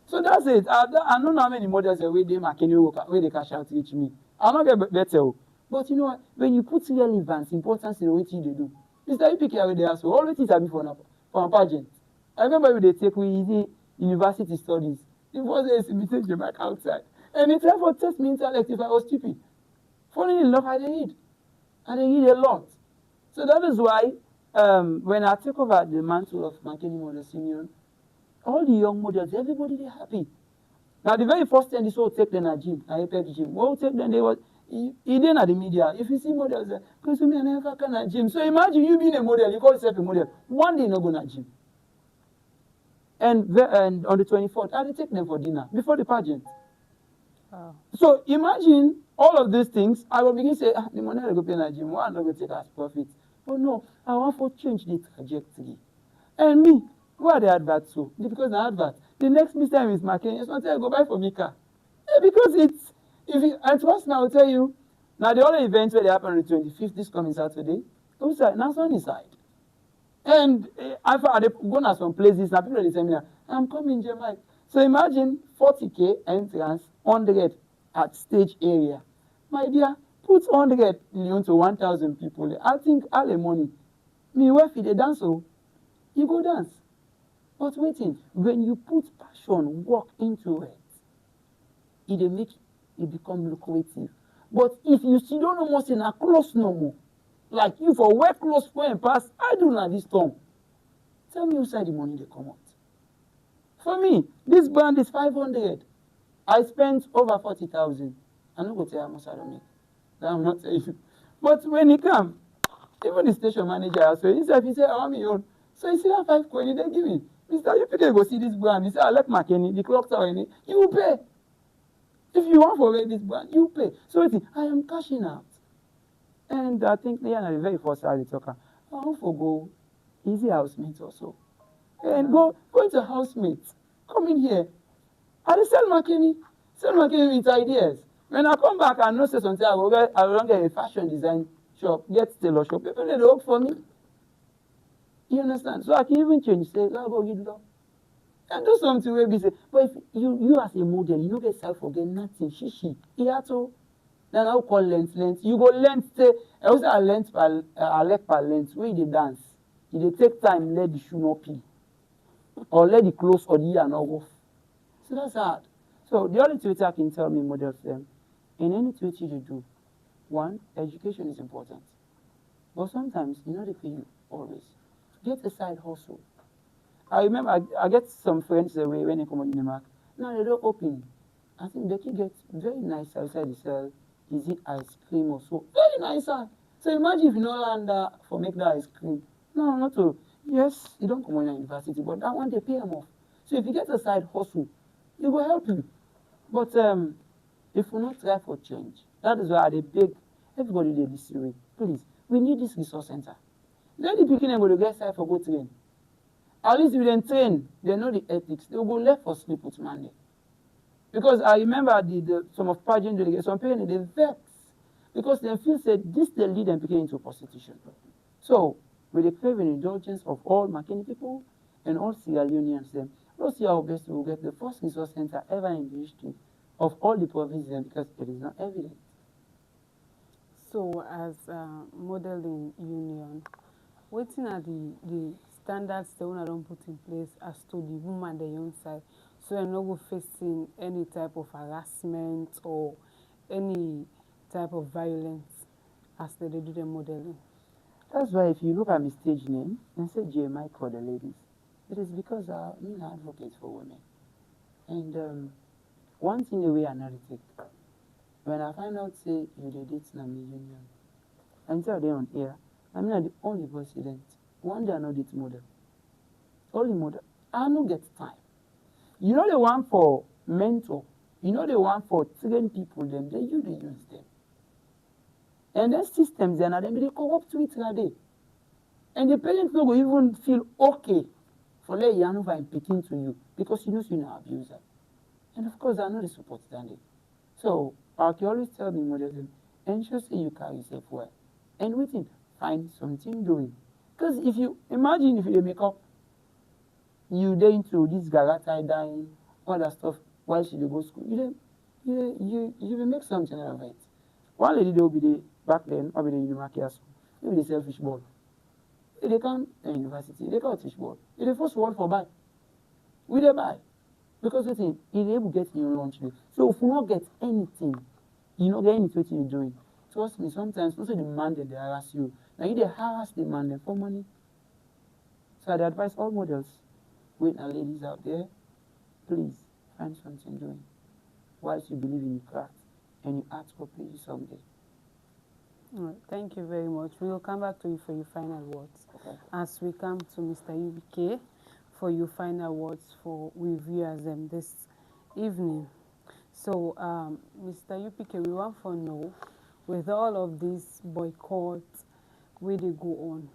So that's it. I don't know how many models where they where they cash out reach me. I don't get better. But you know what? When you put relevance, importance in what you do, Mr. You pick away there, so all the things I be for a pageant. I remember when they take we easy university studies. It was a imitate Jamaica outside. And they try for test me intellect if I was stupid. Funny enough, I did read. And they read a lot. So that is why when I took over the mantle of Makeni Models Union, all the young models, everybody they happy. Now the very first time this will take them at gym, at Apex gym. What will take them? They was he didn't at the media. If you see models, because me I never can at gym. So imagine you being a model, you call yourself a model. One day you not go to gym. And on the 24th, I will take them for dinner before the pageant. Wow. So imagine all of these things. I will begin to say, the money I go pay in the gym, why I'm not going to take as profit? But no, I want to change the trajectory. And me, who are the adverts so? Because the advert, the next Mr. and Miss McKinney, it's not tell you go buy for me car. Because it's, and trust me, I will tell you, now the other events where they happen on the 25th, this coming Saturday, outside, now Sunny side. And I've gone to some places, now people they tell me, I'm coming, Jamaica. So imagine 40K entrance, 100 at stage area. My dear, put 100 million to 1,000 people. I think all the money. Me, if they dance, so you go dance. But waiting, when you put passion, work into it, it make it become lucrative. But if you still don't know what's in a close no more, like you for wear close for and pass, I do not this time. Tell me who the money they come out. For me, this brand is 500. I spent over 40,000. I'm not going to tell you how much I don't make. I'm not telling you. But when he come, even the station manager, so he said, I want me own. So he said, 5 coin, they give me. Mr. You people go see this brand. He said, I left McKinney, the clock tower in it. You will pay. If you want for this brand, you pay. So I am cashing out. And I think they are the very first time talker. I want to go easy housemates also. And go into housemates. Come in here. I will sell McKinney with ideas. When I come back, I know say something, I will get a fashion design shop, get tailor shop. People they work for me. You understand? So I can even change. Say, go give love. And do something where we say, but if you as a model, you don't get self forget nothing. Shishi. Iato. Then I will call length. You go length. Say, I also a length per length. Where they dance. If they take time, let the shoe not pee. Or let the clothes or the ear not off. So that's hard. So the only tweet I can tell me models them, in any tweet you do, one, education is important. But sometimes you know they for you always. Get a side hustle. I remember I get some friends away when they come on Unimak. Now they don't open. I think Becky gets very nice outside the cell. Is it ice cream or so? Very nice. So imagine if you no land for make that ice cream. No, not to. Yes, you don't come on university, but that one they pay them off. So if you get a side hustle, it will help you. But if we not try for change, that is why they beg everybody they listen with. Please, we need this resource center. Let the people go to get side for go train. At least if they train, they know the ethics. They will go left for sleep with Monday. Because I remember some of pageant delegates, some parents they vex because they feel said this they lead them into prostitution. So we declare an indulgence of all Makeni people and all Sierra Leoneans them. Let's see how best we will get the first resource center ever in the history of all the provinces because it is not evident. So as modeling union, wetin are the standards the owner don put in place as to the woman their own side, so dem no go facing any type of harassment or any type of violence as they do the modeling. That's why if you look at my stage name and say GMI for the ladies, it is because I'm an advocate for women. And one thing the way I narrative, when I find out say you did it in a union, until they on air, I'm not the only president. One day I know this model. Only model. I don't get time. You know the one for mentor. You know the one for train people them. They use them. And then systems then them they come up to it today. And the parents no go even feel okay for let Yanova and picking to you because you know you're not abuser. And of course I know the support standing. So I can always tell the model them, ensure say you carry yourself well. And within find something doing. Because if you imagine if you make up you dey into this garata dying, all that stuff while she dey go school, you will make something out of it. One lady they will be there back then, or be the Unimak here, maybe they sell fish ball. If they come to university, they call fish ball. If the first word for buy, we they buy. Because the thing, if they able get your lunch day. So if you not get anything, you not get anything you're doing. Trust me, sometimes also the man they harass you. Now you they harass the man for money. So I advise all models, women and ladies out there, please find something doing. Whilst you believe in your craft and your art will pay you someday. All right, thank you very much. We will come back to you for your final words. Okay. As we come to Mr. UBK for your final words for we viewers this evening. So, Mr. UPK, we want to know, with all of these boycotts where they go on,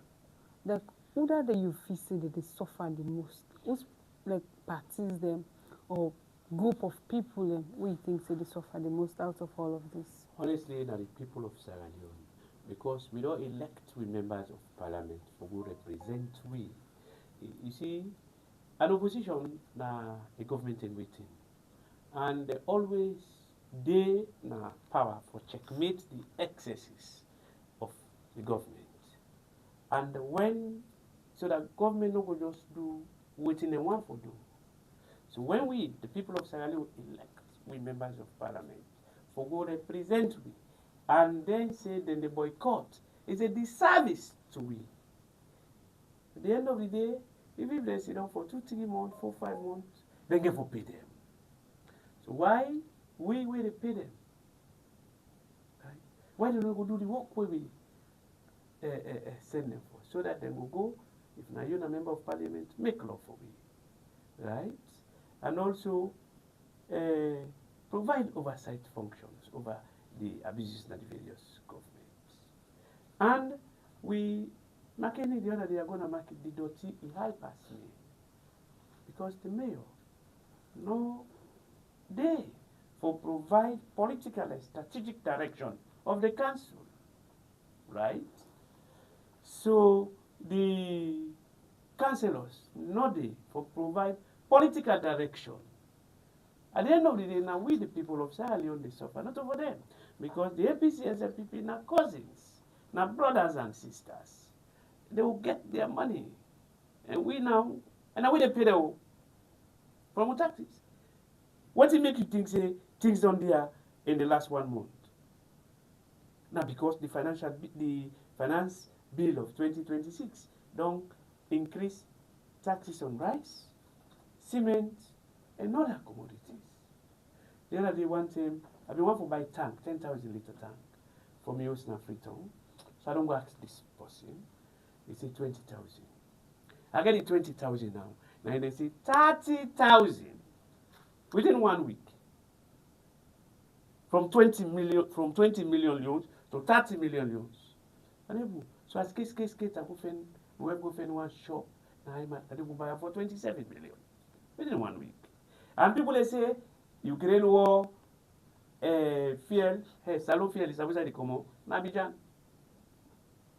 like who that you feel say that they suffer the most? Who's like parties them or group of people them we think say they suffer the most out of all of this? Honestly, now the people of Sierra Leone, because we don't elect we members of parliament for who represent we. You see, an opposition na a government in waiting, and they always they na power for checkmate the excesses of the government. And when so that government no go just do waiting they want for do. So when we, the people of Sierra Leone, elect we members of parliament for go represent we, and then say then the boycott is a disservice to we. At the end of the day, even if they sit down for 2, 3 months, 4, 5 months, they get for pay them. So why we they pay them? Right? Why do they go do the work where we send them for? So that they will go, if now you're a member of parliament, make law for we. Right? And also provide oversight functions over the abuses in the various governments. And we, Makeni the other day are going to make the dirty a high pass me. Because the mayor, no, they for provide political and strategic direction of the council. Right? So the councillors, not they, for provide political direction. At the end of the day, now we the people of Sierra Leone, they suffer, not over them. Because the APC and SLPP are cousins, now brothers and sisters. They will get their money. And we now, and now we they pay them from our taxes. What it make you think say things on there in the last 1 month? Now because the finance bill of 2026 don't increase taxes on rice, cement, and other commodities. The other day, one time, I been want to buy tank, 10,000 liter tank, for me house na Freetown. So I don't go ask this person. They say 20,000. I get it 20,000 now. Now they say 30,000 within 1 week. From 20 million loans to 30 million loans. So as case, I go find one shop. Now I go buy for 27 million within 1 week. And people they say Ukraine war, fuel, salon fuel is always the common. Na Abidjan.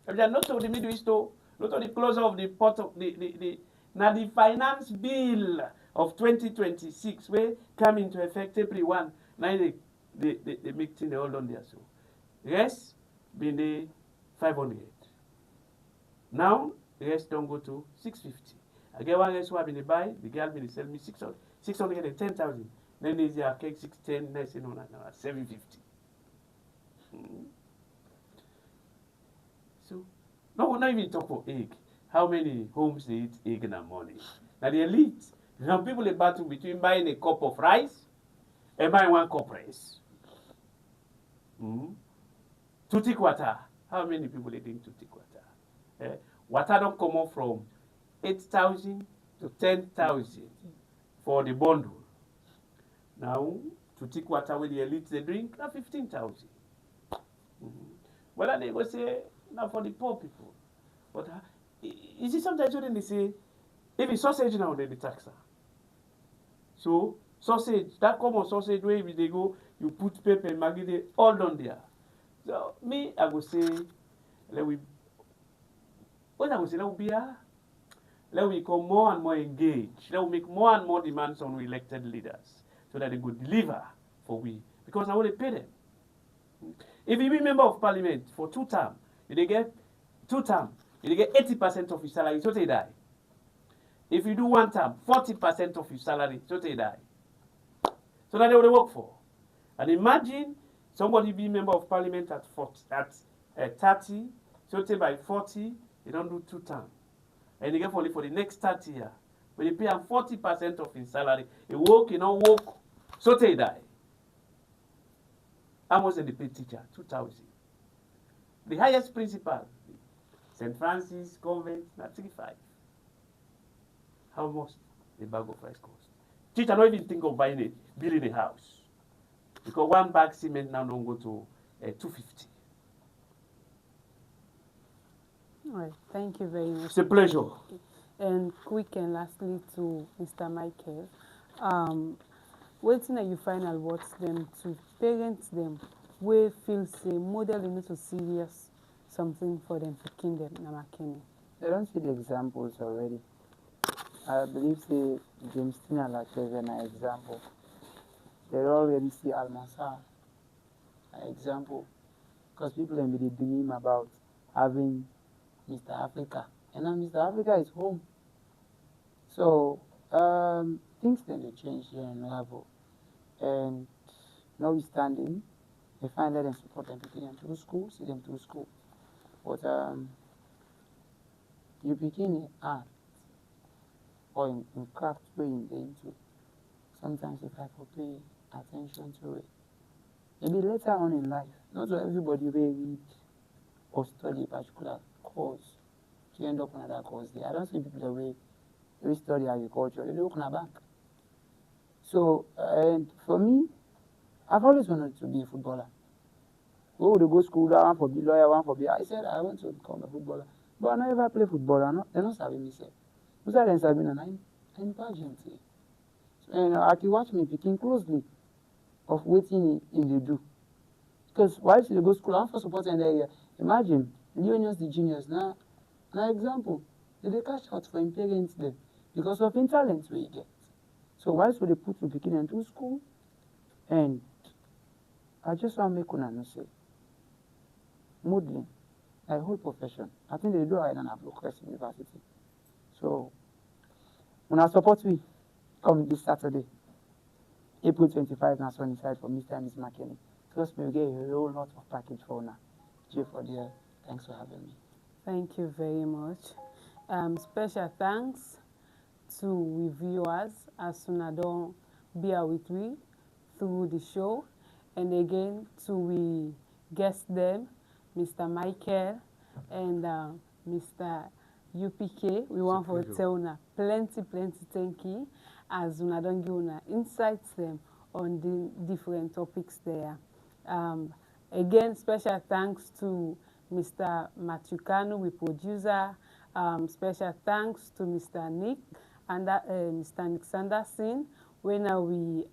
Abidjan not to the Middle East, not to the closure of the port of the now the finance bill of 2026 where come into effect April 1. Now they make things all on there. So rest been the 500. Now the rest don't go to 650. I get one rest who have been buy, the girl been sell me 610,000. Then there's a cake 610, next thing on 750. So no, not even talk for egg. How many homes they eat egg in the morning? Now the elite. Now people they battle between buying a cup of rice and buying one cup rice. Tutti water. How many people they drink tutti water? Water don't come up from 8,000 to 10,000 for the bundle. Now tutti water with the elite they drink na 15,000. Well, they go say now for the poor people. But you see sometimes when they say if it's sausage now they tax her. So sausage, that common sausage where they go, you put pepper and maggi they all done there. So me, I go say let we let we become more and more engaged. Let we make more and more demands on elected leaders so that they could deliver for we. Because I want to pay them. If you be member of parliament for 2 terms, you get 2 terms, you get 80% of your salary, so they die. If you do 1 term, 40% of your salary, so they die. So that they will work for. And imagine somebody be member of parliament at 30, so they by 40, they don't do 2 terms. And they get for the next 30 years. But they pay him 40% of his salary. He work, he don't work, so they die. How much did they pay teacher? 2,000. The highest principal, St. Francis Convent, na 35. How much the bag of rice cost? Teacher don't even think of building a house. Because 1 bag cement now don't go to 250. All right, thank you very much. It's a pleasure. And quick and lastly to Mr. Michael, waiting at you final words them to parents them we feel say model into serious something for them to kin them na Makeni. They don't see the examples already. I believe say James Tina like an example. They already see Almansa an example. Because people can be dream about having Mr. Africa. And now Mr. Africa is home. So things tend to change here in level. And notwithstanding, they find that and support them, picking them through school, see them through school. But you begin in art or in craft way into. Sometimes if I could pay attention to it. Maybe later on in life, not everybody will read or study a particular course to end up on another course there. I don't see people that will study agriculture, they look on a bank. So, and for me, I've always wanted to be a footballer. Go to go school, I want to be lawyer, I want to be. I said I want to become a footballer. But I never play football, they're not serving me. Most of them serving and I'm pageant. So, and I can watch me picking closely of waiting in the do. Because while they go school, I'm for supporting the area. Imagine, Leonius the genius, now example, they cash out for him parents there because of talents we get. So whilst they put to begin into school, and I just want to make una know say, modeling, a whole profession. I think they do it in Abrokes University. So when I support me, come this Saturday, April 25, now Sunny side for Mr. and Miss McKinney. Trust me, we get a whole lot of package for now. J for dear, thanks for having me. Thank you very much. Special thanks to we viewers as soon as don't bear with we through the show. And again, to we guest them, Mr. Michael and Mr. UPK. We want for tell una plenty thank you as una don give una insights them on the different topics there. Again, special thanks to Mr. Matukano, we producer. Special thanks to Mr. Nick and Mr. Nick Sanderson, when we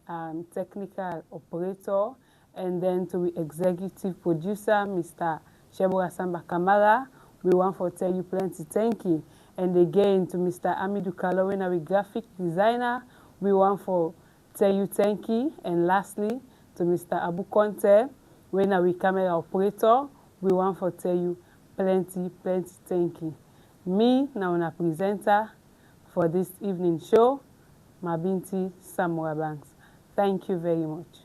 technical operator, and then to the executive producer, Mr. Shebora Samba Kamara. We want to tell you plenty thank you. And again to Mr. Amidou Kalo, when we graphic designer, we want to tell you thank you. And lastly, to Mr. Abu Conte, when we camera operator, we want to tell you plenty thank you. Me, now a presenter for this evening show, Mabinti Samura Banks. Thank you very much.